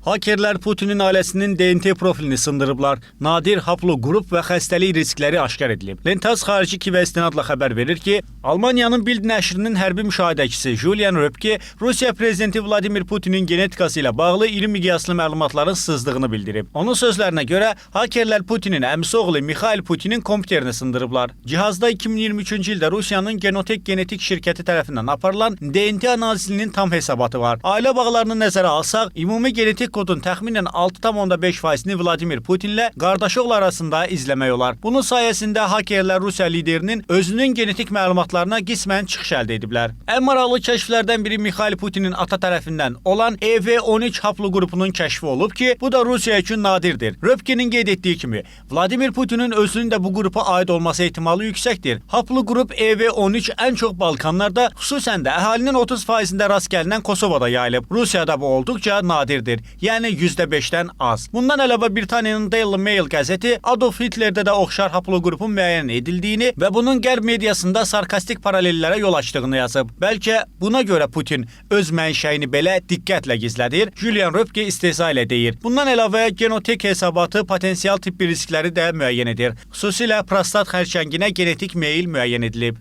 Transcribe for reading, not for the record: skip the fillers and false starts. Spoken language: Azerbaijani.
Hakerlər Putinin ailəsinin DNT profilini sındırıblar. Nadir haploqrup və xəstəlik riskləri aşkar edilib. Lentaz xarici Kivə istinadla xəbər verir ki, Almaniyanın Bild nəşrinin hərbi müşahidəçisi Julian Röpke Rusiya prezidenti Vladimir Putinin genetikası ilə bağlı iri miqyaslı məlumatların sızdığını bildirib. Onun sözlərinə görə, hakerlər Putinin əmisi oğlu Mikhail Putinin kompüterini sındırıblar. Cihazda 2023-cü ildə Rusiyanın Genotek genetik şirkəti tərəfindən aparılan DNT analizinin tam hesabatı var. Ailə bağlarını nəzərə alsaq, ümumi genetik kodun təxminən 6,5%-ni Vladimir Putinlə qardaşoğlu arasında izləmək olar. Bunun sayəsində hakerlər Rusiya liderinin özünün genetik məlumatlarına qismən çıxış əldə ediblər. Ən maraqlı kəşflərdən biri Mikhail Putinin ata tərəfindən olan EV13 haploqrupunun kəşfi olub ki, bu da Rusiya üçün nadirdir. Röpkenin qeyd etdiyi kimi, Vladimir Putinin özünün də bu qrupa aid olması ehtimalı yüksəkdir. Haploqrup EV13 ən çox Balkanlarda, xüsusən də əhalinin 30%-də rast gəlinən Kosovada yayılıb. Rusiyada bu olduqca nadirdir. Yəni %5-dən az. Bundan əlavə Britaniyanın Daily Mail qəzeti Adolf Hitlerdə də oxşar haploqrupun müəyyən edildiyini və bunun qərb mediasında sarkastik paralellərə yol açdığını yazıb. Bəlkə buna görə Putin öz mənşəyini belə diqqətlə gizlədir, Julian Röpke istehza ilə deyir. Bundan əlavə genotek hesabatı potensial tibbi riskləri də müəyyən edir. Xüsusilə prostat xərçənginə genetik meyil müəyyən edilib.